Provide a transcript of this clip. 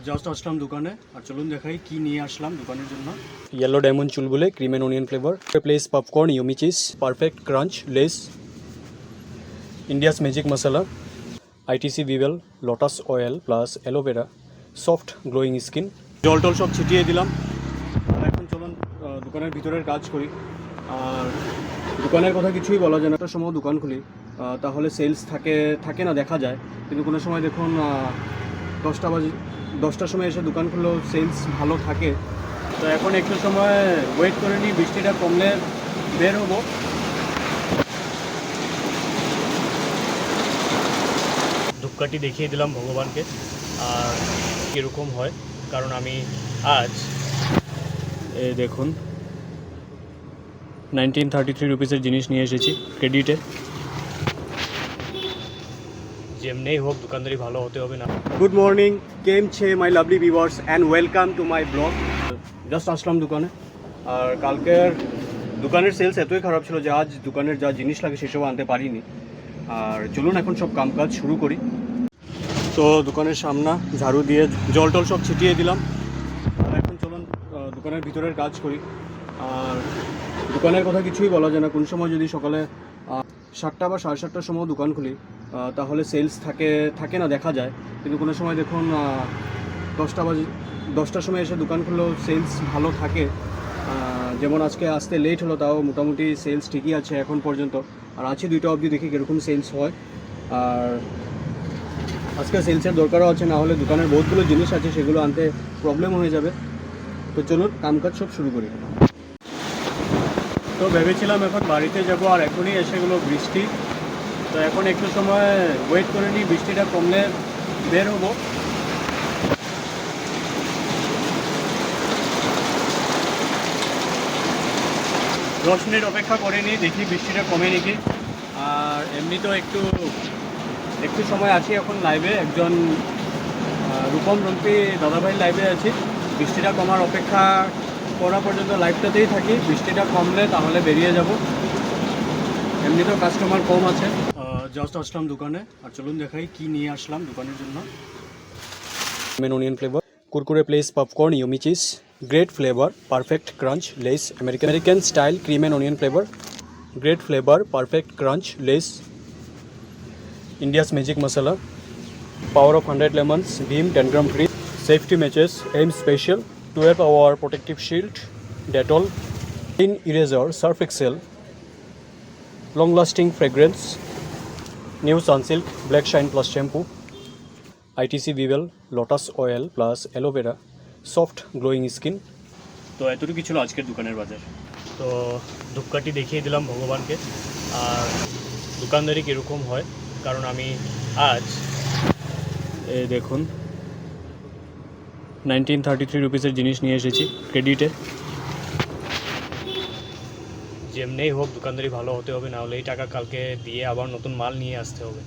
Just আসলাম দোকানে আর চলুন দেখাই কি নিয়ে আসলাম দোকানের জন্য। Yellow diamond Chulbule cream and onion flavour, place popcorn, yummy cheese, perfect crunch, Lay's, India's magic masala, ITC Vivel, Lotus oil plus aloe vera, soft glowing skin. জল টল সব ছিটিয়ে দিলাম আর এখন চলুন দোকানের ভিতরের কাজ করি। আর দোকানের কথা কিছুই বলা যায় না, একটা সময় দোকান খুলি তাহলে সেলস থাকে না দেখা যায়, কিন্তু কোনো সময় দেখুন 10টার সময় এসে দোকান খুললেও সেলস ভালো থাকে। তো এখন একটু সময় ওয়েট করে নিই, বৃষ্টিটা কমলে বের হবো। ধূপকাঠি দেখিয়ে দিলাম ভগবানকে আর কীরকম হয়, কারণ আমি আজ দেখুন 1933 রুপিসের জিনিস নিয়ে এসেছি ক্রেডিটে। যেমনি হোক দোকানদারি ভালো হতে হবে না। গুড মর্নিং, কেম ছে my lovely viewers and welcome to my blog. Just আসলাম দোকানে আর কালকের দোকানের সেলস এতই খারাপ ছিল যে আজ দোকানের যা জিনিস লাগে সেসব আনতে পারিনি। আর চলুন এখন সব কামকাজ শুরু করি। তো দোকানের সামনা ঝাড়ু দিয়ে জল টল সব ছিটিয়ে দিলাম আর এখন চলুন দোকানের ভিতরের কাজ করি। আর দোকানের কথা কিছুই বলা যায় না, কোন সময় যদি সকালে 7টা বা 7:30টার সময় দোকান খুলি তাহলে সেলস থাকে না দেখা যায়, কিন্তু কোনো সময় দেখুন 10টার সময় এসে দোকান খুললেও সেলস ভালো থাকে। যেমন আজকে আসতে লেট হলো, তাও মোটামুটি সেলস ঠিকই আছে এখন পর্যন্ত। আর আছে 2টা অবধি, দেখি কীরকম সেলস হয়। আর আজকে সেলসের দরকারও আছে, না হলে দোকানের বহুতগুলো জিনিস আছে সেগুলো আনতে প্রবলেম হয়ে যাবে। তো চলুন কামকাজ সব শুরু করি। তো ভেবেছিলাম এখন বাড়িতে যাব আর এখনই এসে গেলো বৃষ্টি। তো এখন একটু সময় ওয়েট করে নিই, বৃষ্টিটা কমলে বের হবো। 10 মিনিট অপেক্ষা করে নিই, দেখি বৃষ্টিটা কমে নাকি। আর এমনি তো একটু সময় আছি এখন লাইভে, একজন রূপম রম্পি দাদাভাই লাইভে আছি। বৃষ্টিটা কমার অপেক্ষা করা পর্যন্ত লাইভটাতেই থাকি, বৃষ্টিটা কমলে তাহলে বেরিয়ে যাব। এমনি তো কাস্টমার কম আছে। জাস্ট আসলাম দোকানে আর চলুন দেখাই কি নিয়ে আসলাম দোকানের জন্য। Onion flavour, Kurkure place popcorn, yummy cheese, great flavour, perfect crunch, less, American style cream and onion flavour, great flavour, perfect crunch, Lay's, India's magic masala, power of 100 lemons, Beam 10 gram free, safety matches, AIM special, 12-hour protective shield, Dettol, clean eraser, Surf Excel, long lasting fragrance, new Sunsilk Black Shine plus shampoo, ITC Vivel, Lotus oil plus aloe vera, soft glowing skin। তো এতটুকু ছিল আজকের দোকানের বাজার। তো ধূপকাঠি দেখিয়ে দিলাম ভগবানকে আর দোকানদারি কীরকম হয়, কারণ আমি আজ দেখুন 1933 রুপিসের জিনিস নিয়ে এসেছি ক্রেডিটে। যেমনি হোক দোকানদারি ভালো হতে হবে, না হলে এই টাকা কালকে দিয়ে আবার নতুন মাল নিয়ে আসতে হবে।